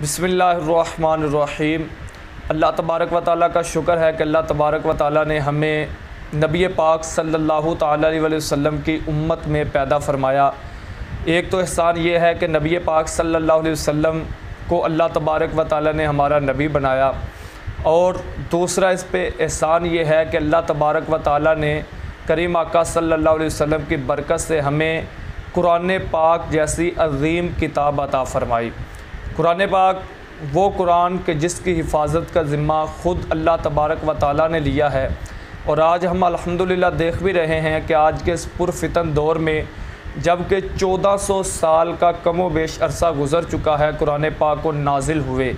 बिस्मिल्लाहिर्रहमानिर्रहीम। अल्लाह तबारक व ताला का शुक्र है कि अल्लाह तबारक व ताला ने हमें नबी पाक सल्लल्लाहु ताला अलैहि वसल्लम की उम्मत में पैदा फरमाया। एक तो एहसान ये है कि नबी पाक सल्लल्लाहु अलैहि वसल्लम को अल्लाह तबारक व ताला ने हमारा नबी बनाया, और दूसरा इस पे एहसान ये है कि अल्लाह तबारक व ताला ने करीम आका सल्लल्लाहु अलैहि वसल्लम की बरकत से हमें कुरान पाक जैसी अज़ीम किताब अता फ़रमाई। कुरान पाक वो कुरान के जिसकी हिफाजत का ज़िम्मा ख़ुद अल्लाह तबारक व ताला ने लिया है, और आज हम अल्हम्दुलिल्लाह देख भी रहे हैं कि आज के इस पुरफितन दौर में जबकि 1400 साल का कमो बेश अरसा गुज़र चुका है कुरान पाक को नाजिल हुए,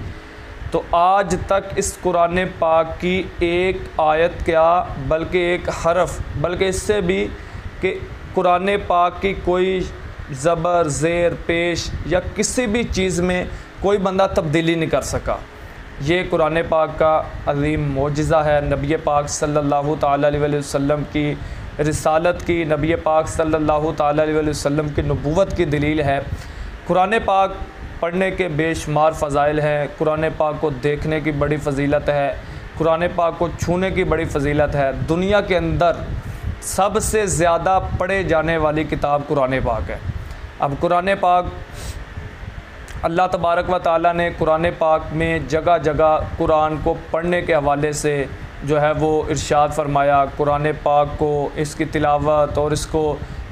तो आज तक इस कुरान पाक की एक आयत क्या बल्कि एक हरफ, बल्कि इससे भी कि कुरान पाक की कोई ज़बर ज़ेर पेश या किसी भी चीज़ में कोई बंदा तब्दीली नहीं कर सका। ये कुरान पाक का अज़ीम मोजिज़ा है। नबी पाक सल्लल्लाहु ताला अलैहि वसल्लम की रिसालत की, नबी पाक सल्लल्लाहु ताला अलैहि वसल्लम की नबूवत की दलील है। कुरान पाक पढ़ने के बेशुमार फ़ज़ाइल हैं। कुरान पाक को देखने की बड़ी फ़जीलत है, कुरान पाक को छूने की बड़ी फ़जीलत है। दुनिया के अंदर सबसे ज़्यादा पढ़े जाने वाली किताब कुरान पाक है। अब कुरान पाक अल्लाह तबारक व ताला ने कुरान पाक में जगह जगह कुरान को पढ़ने के हवाले से जो है वो इरशाद फरमाया। कुरान पाक को, इसकी तिलावत और इसको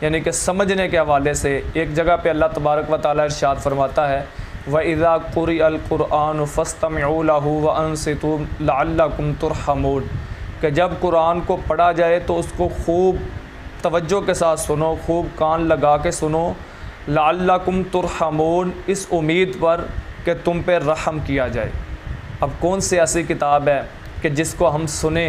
यानी कि समझने के हवाले से एक जगह पे अल्लाह तबारक व ताला इरशाद फरमाता है, व इज़ा कुरिअल कुरआन फस्तमिऊ लहू व अंसितू लअल्लकुम तुरहमून, कि जब कुरान को पढ़ा जाए तो उसको खूब तवज्जो के साथ सुनो, खूब कान लगा के सुनो। लअल्लकुम तुरहमून, इस उम्मीद पर कि तुम पे रहम किया जाए। अब कौन सी ऐसी किताब है कि जिसको हम सुने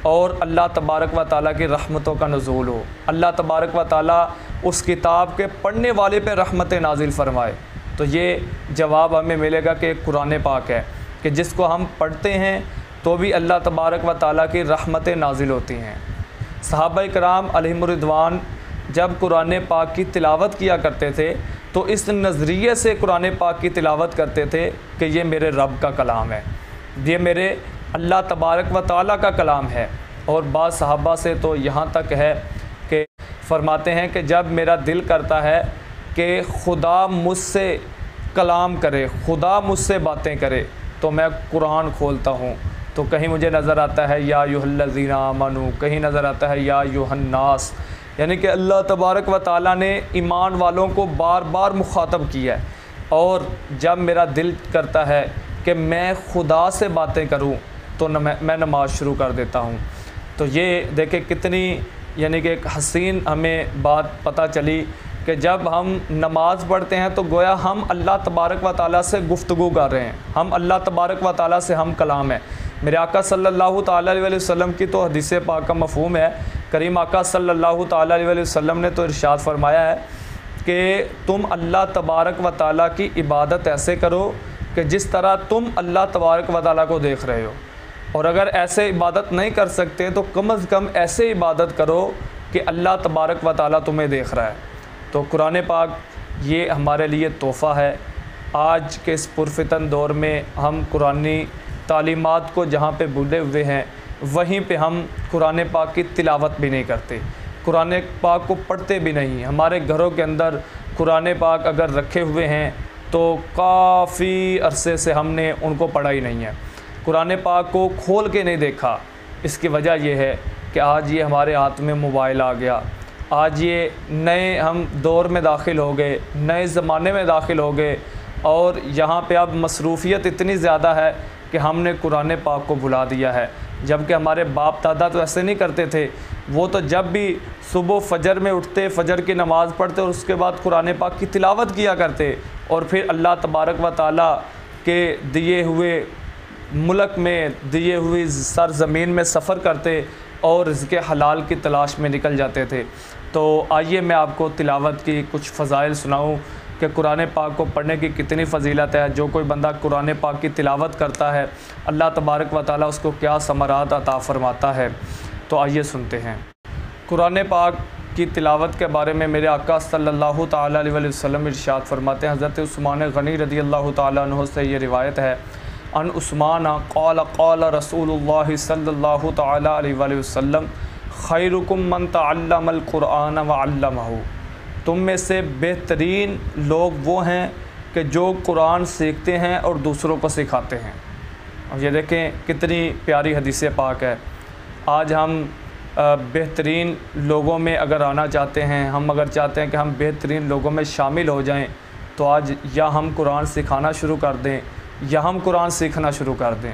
और अल्लाह तबारक व ताला की रहमतों का नुज़ूल हो, अल्लाह तबारक व ताला उस किताब के पढ़ने वाले पे रहमत नाजिल फरमाए। तो ये जवाब हमें मिलेगा कि कुरान पाक है कि जिसको हम पढ़ते हैं तो भी अल्लाह तबारक व ताला की रहमतें नाजिल होती हैं। सहाबा कराम अलैहिम रिदवान जब कुरान पाक की तिलावत किया करते थे तो इस नज़रिए से कुरान पाक की तिलावत करते थे कि ये मेरे रब का कलाम है, ये मेरे अल्लाह तबारक व ताला का कलाम है। और बाद सहाबा से तो यहाँ तक है कि फरमाते हैं कि जब मेरा दिल करता है कि खुदा मुझसे कलाम करे, खुदा मुझसे बातें करे, तो मैं कुरान खोलता हूँ तो कहीं मुझे नज़र आता है या अय्युहल्लज़ीना आमनू, कहीं नज़र आता है या अय्युहन्नास, यानी कि अल्लाह तबारक व ताला ने ईमान वालों को बार बार मुखातब किया है। और जब मेरा दिल करता है कि मैं खुदा से बातें करूं तो मैं नमाज़ शुरू कर देता हूं। तो ये देखें कितनी यानी कि एक हसीन हमें बात पता चली कि जब हम नमाज़ पढ़ते हैं तो गोया हम अल्लाह तबारक व ताला से गुफ्तगू कर रहे हैं, हम अल्लाह तबारक व ताला से हम कलाम है। मेरे आका सल्लल्लाहु ताला अलैहि वसल्लम की तो हदीस पाक का मफ़हूम है, करीम आका सल्लल्लाहु ताला अलैहि वसल्लम ने तो इरशाद फरमाया है कि तुम अल्लाह तबारक व ताला की इबादत ऐसे करो कि जिस तरह तुम अल्लाह तबारक व ताला को देख रहे हो, और अगर ऐसे इबादत नहीं कर सकते तो कम अज़ कम ऐसे इबादत करो कि अल्लाह तबारक व ताला तुम्हें देख रहा है। तो कुरान पाक ये हमारे लिए तोहफ़ा है। आज के इस पुरफितन दौर में हम कुरानी तालीमात को जहाँ पे भूले हुए हैं वहीं पे हम कुरान पाक की तिलावत भी नहीं करते, कुरान पाक को पढ़ते भी नहीं। हमारे घरों के अंदर कुरान पाक अगर रखे हुए हैं तो काफ़ी अरसे से हमने उनको पढ़ा ही नहीं है, कुरान पाक को खोल के नहीं देखा। इसकी वजह यह है कि आज ये हमारे हाथ में मोबाइल आ गया, आज ये नए हम दौर में दाखिल हो गए, नए ज़माने में दाखिल हो गए, और यहाँ पे अब मसरूफ़ियत इतनी ज़्यादा है कि हमने कुरान पाक को भुला दिया है। जबकि हमारे बाप दादा तो ऐसे नहीं करते थे, वो तो जब भी सुबह फ़जर में उठते, फ़जर की नमाज़ पढ़ते और उसके बाद कुरान पाक की तिलावत किया करते, और फिर अल्लाह तबारक व ताला के दिए हुए मुल्क में, दिए हुई सरज़मीन में सफ़र करते और रिज़्क़ हलाल की तलाश में निकल जाते थे। तो आइए मैं आपको तिलावत की कुछ फ़ज़ाइल सुनाऊँ कि कुरान पाक को पढ़ने की कितनी फ़जीलत है। जो कोई बंदा कुरान पाक की तिलावत करता है अल्लाह तबारक व ताला उसको क्या समरात अता फ़रमाता है। तो आइए सुनते हैं। कुरान पाक की तिलावत के बारे में मेरे आका सल्लल्लाहु ताला अलैहि वसल्लम इरशाद फरमाते हैं। हज़रत उस्मान गनी रज़ी अल्लाह ताला अन्हु से ये रिवायत है, अन उस्मान क़ाल क़ाल रसूलुल्लाह सल्लल्लाहु ताला अलैहि वसल्लम खैरुकुम मन तअल्लमल क़ुरआन व अल्लमहु। तुम में से बेहतरीन लोग वो हैं कि जो कुरान सीखते हैं और दूसरों को सिखाते हैं। अब ये देखें कितनी प्यारी हदीस पाक है। आज हम बेहतरीन लोगों में अगर आना चाहते हैं, हम अगर चाहते हैं कि हम बेहतरीन लोगों में शामिल हो जाएं, तो आज या हम कुरान सिखाना शुरू कर दें या हम कुरान सीखना शुरू कर दें,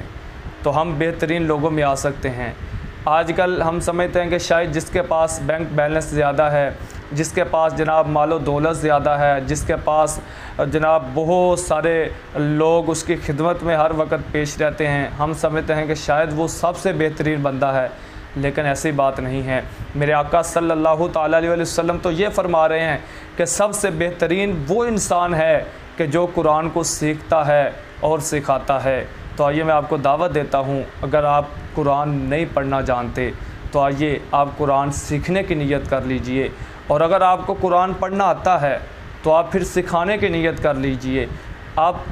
तो हम बेहतरीन लोगों में आ सकते हैं। आजकल हम समझते हैं कि शायद जिसके पास बैंक बैलेंस ज़्यादा है, जिसके पास जनाब मालो दौलत ज़्यादा है, जिसके पास जनाब बहुत सारे लोग उसकी खिदमत में हर वक्त पेश रहते हैं, हम समझते हैं कि शायद वो सबसे बेहतरीन बंदा है। लेकिन ऐसी बात नहीं है। मेरे आका सल्लल्लाहु ताला अलैहि वसल्लम तो ये फरमा रहे हैं कि सबसे बेहतरीन वो इंसान है कि जो कुरान को सीखता है और सिखाता है। तो आइए मैं आपको दावत देता हूँ, अगर आप कुरान नहीं पढ़ना जानते तो आइए आप कुरान सीखने की नीयत कर लीजिए, और अगर आपको कुरान पढ़ना आता है तो आप फिर सिखाने की नीयत कर लीजिए। आप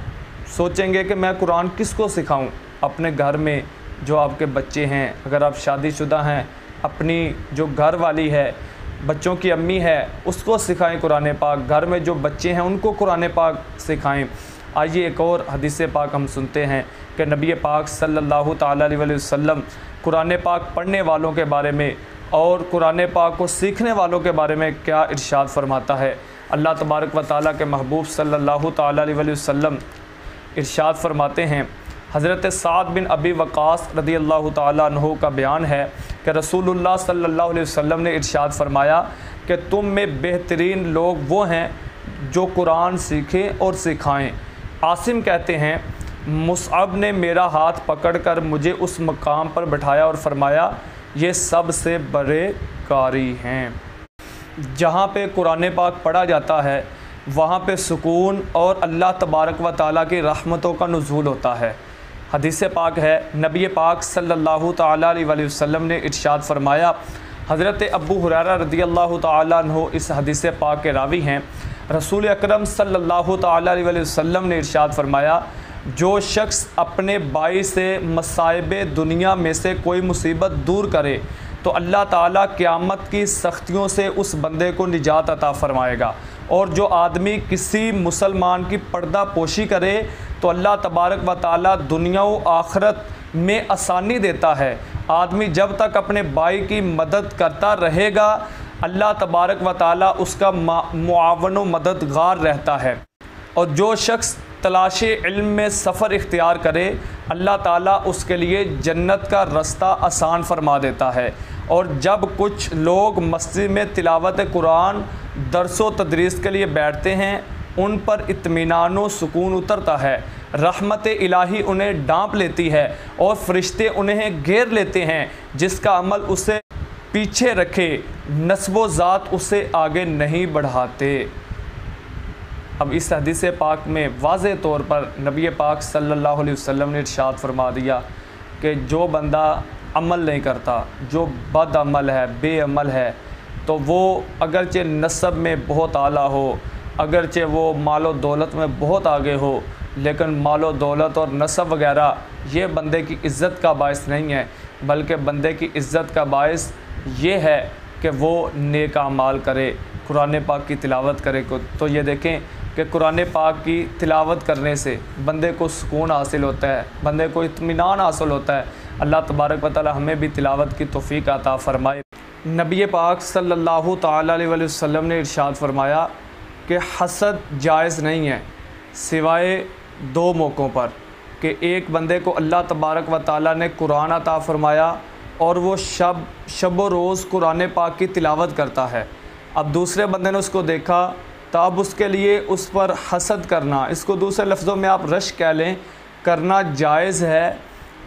सोचेंगे कि मैं कुरान किसको सिखाऊं? अपने घर में जो आपके बच्चे हैं, अगर आप शादीशुदा हैं, अपनी जो घर वाली है, बच्चों की अम्मी है, उसको सिखाएं कुरान पाक। घर में जो बच्चे हैं उनको कुरान पाक सिखाएं। आइए एक और हदीस पाक हम सुनते हैं कि नबी पाक सल्लल्लाहु ताला अलैहि वसल्लम कुरान पाक पढ़ने वालों के बारे में और कुरान पाक को सीखने वालों के बारे में क्या इरशाद फरमाता है। अल्लाह तबारक व ताला के महबूब सल्लल्लाहु ताला अलैहि वसल्लम इरशाद फरमाते हैं। हज़रत साद बिन अबी वक़ास रज़ी अल्लाह ताला अन्हु का बयान है कि रसूलुल्लाह सल्लल्लाहु अलैहि वसल्लम ने इरशाद फरमाया कि तुम में बेहतरीन लोग वो हैं जो कुरान सीखें और सिखाएं। आसिम कहते हैं, मुसअब ने मेरा हाथ पकड़कर मुझे उस मकाम पर बिठाया और फरमाया, ये सबसे बड़े कारी हैं। जहाँ पे कुरान पाक पढ़ा जाता है वहाँ पे सुकून और अल्लाह तबारक व ताला की रहमतों का नुज़ूल होता है। हदीस पाक है, नबी पाक सल्लल्लाहु ताला अलैहि वसल्लम ने इरशाद फरमाया। हज़रत अबू हुरैरा रज़ी अल्लाह ताला अन्हु इस हदीस पाक के रावी हैं। रसूल अकरम सल्लल्लाहु ताला अलैहि वसल्लम ने इरशाद फरमाया, जो शख्स अपने भाई से मसाइब दुनिया में से कोई मुसीबत दूर करे तो अल्लाह ताला क़यामत की सख्तियों से उस बंदे को निजात अता फ़रमाएगा। और जो आदमी किसी मुसलमान की पर्दा पोशी करे तो अल्लाह तबारक व ताला दुनिया व आखिरत में आसानी देता है। आदमी जब तक अपने भाई की मदद करता रहेगा, अल्लाह तबारक व ताला उसका मुआवन व मददगार रहता है। और जो शख्स तलाश इल्म में सफ़र इख्तियार करे, अल्लाह ताला उसके लिए जन्नत का रास्ता आसान फरमा देता है। और जब कुछ लोग मस्जिद में तिलावत कुरान दरसो तदरीस के लिए बैठते हैं, उन पर इत्मीनान व सुकून उतरता है, रहमत इलाही उन्हें ढांप लेती है और फरिश्ते उन्हें घेर लेते हैं। जिसका अमल उसे पीछे रखे, नस्बो ज़ात उसे आगे नहीं बढ़ाते। अब इस हदीस पाक में वाज़े तौर पर नबी पाक सल्लल्लाहु अलैहि वसल्लम ने इरशाद फरमा दिया कि जो बंदा अमल नहीं करता, जो बद अमल है, बेअमल है, तो वो अगरचे नस्ब में बहुत आला हो, अगरचे वो मालो दौलत में बहुत आगे हो, लेकिन मालो दौलत और नस्ब वगैरह ये बंदे की इज़्ज़त का बायस नहीं है, बल्कि बंदे की इज़्ज़त का बायस ये है कि वो नेक अमाल करे, कुरान पाक की तिलावत करे। तो ये देखें कि कुरान पाक की तिलावत करने से बंदे को सुकून हासिल होता है, बंदे को इत्मीनान हासिल होता है। अल्लाह तबारक व तआला हमें भी तिलावत की तौफ़ीक़ अता फ़रमाए। नबी पाक सल्लल्लाहु ताला अलैहि वसल्लम ने इरशाद फरमाया कि हसद जायज़ नहीं है सिवाय दो मौक़ों पर, कि एक बंदे को अल्लाह तबारक व तआला ने कुरान अता फ़रमाया और वो शब व रोज़ कुरान पाक की तिलावत करता है। अब दूसरे बंदे ने उसको देखा तो अब उसके लिए उस पर हसद करना, इसको दूसरे लफ्ज़ों में आप रश कह लें, करना जायज़ है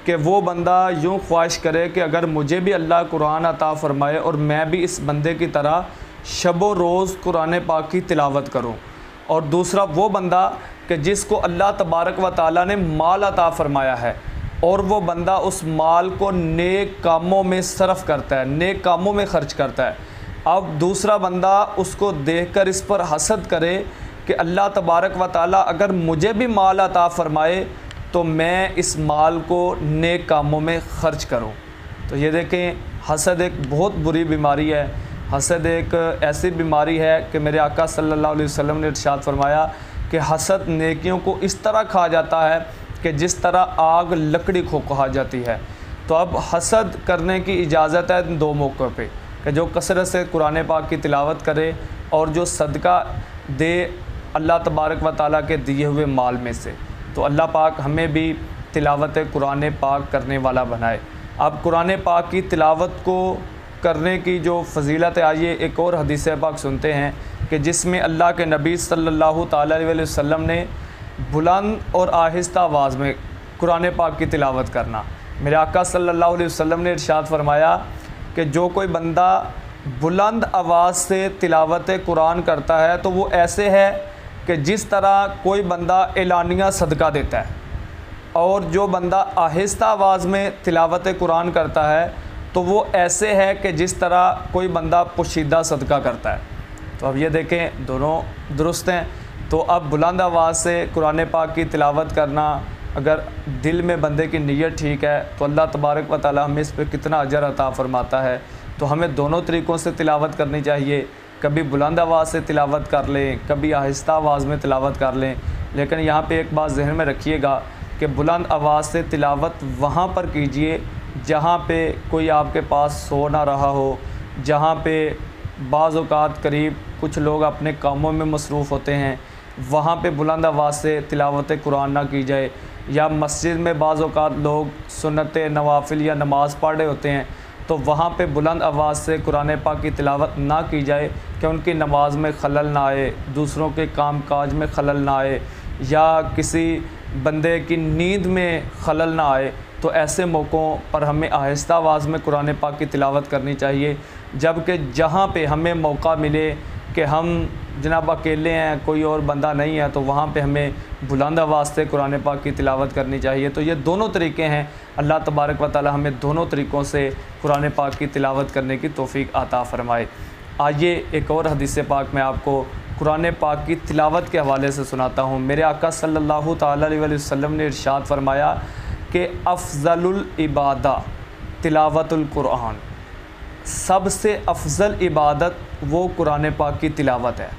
कि वो बंदा यूँ ख्वाहिश करे कि अगर मुझे भी अल्लाह कुरान अता फ़रमाए और मैं भी इस बंदे की तरह शब व रोज़ कुरान पाक की तिलावत करूँ। और दूसरा वो बंदा कि जिसको अल्लाह तबारक व तआला ने माल अता फ़रमाया है और वो बंदा उस माल को नेक कामों में सर्फ़ करता है, नेक कामों में ख़र्च करता है। अब दूसरा बंदा उसको देखकर इस पर हसद करे कि अल्लाह तबारक व ताला अगर मुझे भी माल अता फ़रमाए तो मैं इस माल को नेक कामों में ख़र्च करूं। तो ये देखें, हसद एक बहुत बुरी बीमारी है। हसद एक ऐसी बीमारी है कि मेरे आका सल्लल्लाहु अलैहि वसल्लम ने इरशाद फरमाया कि हसद नेकियों को इस तरह खा जाता है कि जिस तरह आग लकड़ी को खा जाती है। तो अब हसद करने की इजाज़त है इन दो मौक़ों पे कि जो कसरत से कुरान पाक की तिलावत करे और जो सदका दे अल्लाह तबारक व ताला के दिए हुए माल में से। तो अल्लाह पाक हमें भी तिलावत कुरान पाक करने वाला बनाए। अब कुरान पाक की तिलावत को करने की जो फ़जीलत है, आइए एक और हदीस पाक सुनते हैं कि जिसमें अल्लाह के नबी सल्लल्लाहु ताला अलैहि वसल्लम ने बुलंद और आहिस्ता आवाज़ में कुरान पाक की तिलावत करना। मेरे आका सल्लल्लाहु अलैहि वसल्लम ने इरशाद फरमाया कि जो कोई बंदा बुलंद आवाज़ से तिलावत कुरान करता है तो वो ऐसे है कि जिस तरह कोई बंदा एलानिया सदका देता है, और जो बंदा आहिस्ता आवाज़ में तिलावत कुरान करता है तो वो ऐसे है कि जिस तरह कोई बंदा पोशीदा सदका करता है। तो अब ये देखें, दोनों दुरुस्त हैं। तो अब बुलंद आवाज़ से कुरान पाक की तिलावत करना, अगर दिल में बंदे की नीयत ठीक है तो अल्लाह तबारक व तआला हमें इस पर कितना अजर अता फ़रमाता है। तो हमें दोनों तरीक़ों से तिलावत करनी चाहिए, कभी बुलंद आवाज़ से तिलावत कर लें, कभी आहिस्ता आवाज़ में तिलावत कर लें। लेकिन यहाँ पे एक बात जहन में रखिएगा कि बुलंद आवाज़ से तिलावत वहाँ पर कीजिए जहाँ पे कोई आपके पास सो ना रहा हो, जहाँ पे बाज़ औक़ात करीब कुछ लोग अपने कामों में मसरूफ़ होते हैं, वहाँ पे बुलंद आवाज़ से तिलावत कुरान ना की जाए। या मस्जिद में बाज़ औक़ात लोग सुन्नत नवाफिल या नमाज़ पढ़ रहे होते हैं तो वहाँ पे बुलंद आवाज़ से कुरान पाक की तिलावत ना की जाए कि उनकी नमाज में खलल ना आए, दूसरों के काम काज में खलल ना आए, या किसी बंदे की नींद में खलल ना आए। तो ऐसे मौक़ों पर हमें आहिस्ता आवाज़ में कुरान पाक की तिलावत करनी चाहिए। जबकि जहाँ पे हमें मौका मिले कि हम जनाब अकेले हैं, कोई और बंदा नहीं है, तो वहाँ पे हमें बुलंद आवाज़ से कुरान पाक की तिलावत करनी चाहिए। तो ये दोनों तरीक़े हैं। अल्लाह तबारक व तआला हमें दोनों तरीक़ों से कुरान पाक की तिलावत करने की तौफ़ीक़ अता फ़रमाए। आइए एक और हदीस पाक मैं आपको कुरान पाक की तिलावत के हवाले से सुनाता हूँ। मेरे आका सल्लल्लाहु ताला अलैहि वसल्लम ने इरशाद फरमाया कि अफ़ज़लुल इबादा तिलावतुल कुरान, सबसे अफजल इबादत वो कुरान पाक की तिलावत है।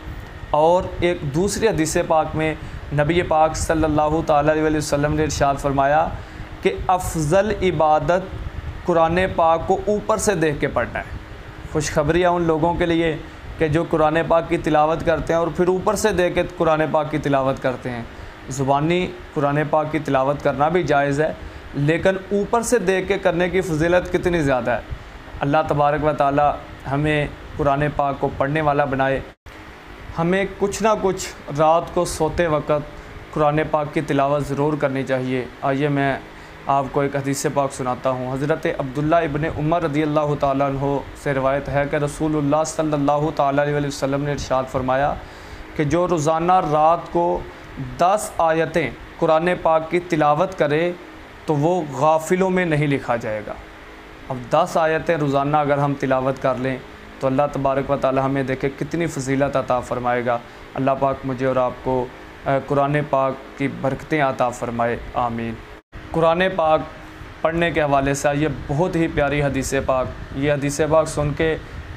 और एक दूसरी हदीस पाक में नबी पाक सल्लल्लाहु ताला अलैहि वसल्लम ने इरशाद फरमाया कि अफजल इबादत कुरान पाक को ऊपर से देख के पढ़ना है। खुशखबरी है उन लोगों के लिए कि जो कुरान पाक की तिलावत करते हैं और फिर ऊपर से देख के कुरान पाक की तिलावत करते हैं। ज़ुबानी कुरान पाक की तिलावत करना भी जायज़ है, लेकिन ऊपर से देख के करने की फजीलत कितनी ज़्यादा है। अल्लाह तबारक व ताला हमें कुरान पाक को पढ़ने वाला बनाए। हमें कुछ ना कुछ रात को सोते वक़्त कुरान पाक की तिलावत ज़रूर करनी चाहिए। आइए मैं आपको एक हदीस पाक सुनाता हूँ। हज़रत अब्दुल्ला इब्न उमर रज़ियल्लाहु ताला अन्हु से रिवायत है कि रसूलुल्लाह सल्लल्लाहु ताला अलैहि वसल्लम ने इरशाद फरमाया कि जो रोज़ाना रात को 10 आयतें कुरान पाक की तिलावत करे तो वो गाफिलों में नहीं लिखा जाएगा। अब 10 आयतें रोज़ाना अगर हम तिलावत कर लें तो अल्लाह तबारक व ताला हमें देखे कितनी फ़जीलत अता फ़रमाएगा। अल्लाह पाक मुझे और आपको कुरान पाक की बरकतें अता फ़रमाए, आमीन। कुरान पाक पढ़ने के हवाले से ये बहुत ही प्यारी हदीस पाक, ये हदीस पाक सुन के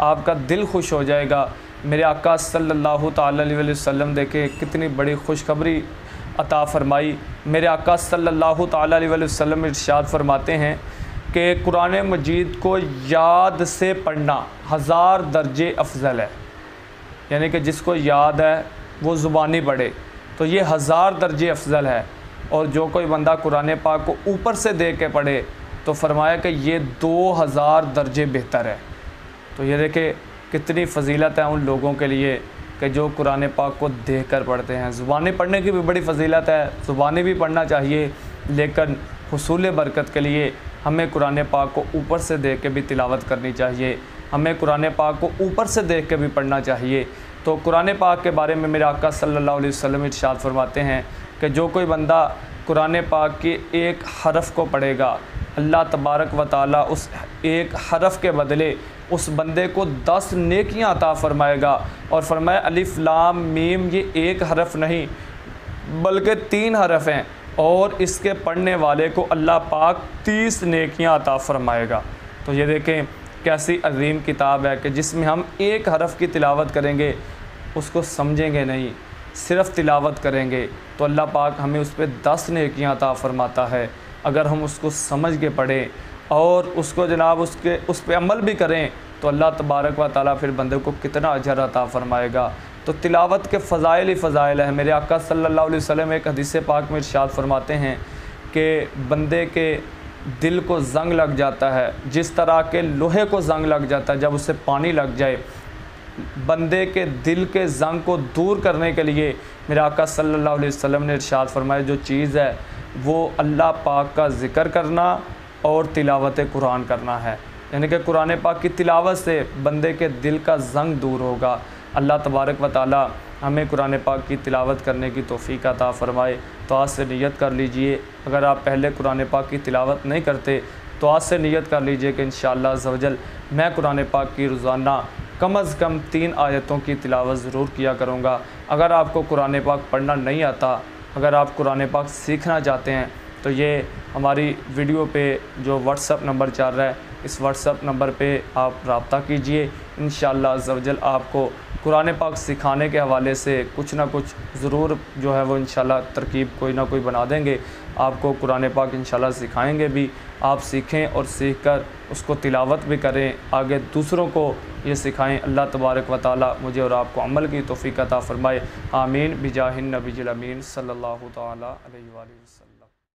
आपका दिल खुश हो जाएगा। मेरे आका सल्लल्लाहु ताला अलैहि वसल्लम देखे कितनी बड़ी खुशखबरी अता फ़रमाई। मेरे आका सल्लल्लाहु ताला अलैहि वसल्लम इरशाद फरमाते हैं कि कुरान मजीद को याद से पढ़ना 1000 दर्जे अफजल है। यानी कि जिसको याद है वो ज़ुबानी पढ़े तो ये 1000 दर्जे अफजल है, और जो कोई बंदा कुरान पाक को ऊपर से देख के पढ़े तो फरमाया कि ये 2000 दर्जे बेहतर है। तो ये देखे कितनी फ़जीलत है उन लोगों के लिए कि जो कुरान पाक को देख कर पढ़ते हैं। ज़ुबानी पढ़ने की भी बड़ी फ़जीलत है, ज़ुबानी भी पढ़ना चाहिए, लेकिन हुसूल बरकत के लिए हमें कुरान पाक को ऊपर से देख के भी तिलावत करनी चाहिए, हमें कुरान पाक को ऊपर से देख के भी पढ़ना चाहिए। तो कुरान पाक के बारे में मेरे आका सल्लल्लाहु अलैहि वसल्लम इरशाद फरमाते हैं कि जो कोई बंदा कुरान पाक के एक हरफ को पढ़ेगा, अल्लाह तबारक व ताला उस एक हरफ के बदले उस बंदे को 10 नेकियां अता फ़रमाएगा। और फरमाया अलिफ लाम मीम, ये एक हरफ नहीं बल्कि 3 हरफ हैं, और इसके पढ़ने वाले को अल्लाह पाक 30 नेकियां अता फ़रमाएगा। तो ये देखें कैसी अजीम किताब है कि जिसमें हम एक हरफ की तिलावत करेंगे, उसको समझेंगे नहीं, सिर्फ़ तिलावत करेंगे तो अल्लाह पाक हमें उस पर 10 नेकियां अता फ़रमाता है। अगर हम उसको समझ के पढ़ें और उसको जनाब उस पर अमल भी करें तो अल्लाह तबारक व ताला फिर बंदे को कितना अजर अता फ़रमाएगा। तो तिलावत के फ़ज़ाइल ही फ़ज़ाइल है। मेरे आका सल्लल्लाहु अलैहि वसल्लम एक हदीस पाक में इरशाद फरमाते हैं कि बंदे के दिल को ज़ंग लग जाता है, जिस तरह के लोहे को ज़ंग लग जाता है जब उसे पानी लग जाए, बंदे के दिल के ज़ंग को दूर करने के लिए मेरे आका सल्लल्लाहु अलैहि वसल्लम ने इरशाद फरमाया जो चीज़ है वो अल्लाह पाक का ज़िक्र करना और तिलावत कुरान करना है। यानी कि कुरान पाक की तिलावत से बंदे के दिल का ज़ंग दूर होगा। अल्लाह तबारक व ताला हमें कुरान पाक की तिलावत करने की तौफ़ीक़ अता फ़रमाए। तो आज से नियत कर लीजिए, अगर आप पहले कुरान पाक की तिलावत नहीं करते तो आज से नियत कर लीजिए कि इंशाअल्लाह अज़्ज़ व जल मैं कुरान पाक की रोज़ाना कम अज़ कम 3 आयतों की तिलावत ज़रूर किया करूँगा। अगर आपको कुरान पाक पढ़ना नहीं आता, अगर आप कुरान पाक सीखना चाहते हैं तो ये हमारी वीडियो पे जो व्हाट्सअप नंबर चल रहा है, इस व्हाट्सअप नंबर पे आप रब्ता कीजिए। इंशाअल्लाह अज़्ज़ व जल आपको कुरान पाक सिखाने के हवाले से कुछ ना कुछ ज़रूर जो है वो इंशाअल्लाह तरकीब कोई ना कोई बना देंगे। आपको कुरान पाक इंशाअल्लाह सिखाएंगे भी, आप सीखें और सीख कर उसको तिलावत भी करें, आगे दूसरों को ये सिखाएं। अल्लाह तबारक व ताला मुझे और आपको अमल की तौफ़ीक़ अता फ़रमाए। आमीन बिजाहिन नबील अमीन सल्लल्लाहु तआला अलैहि वसल्लम।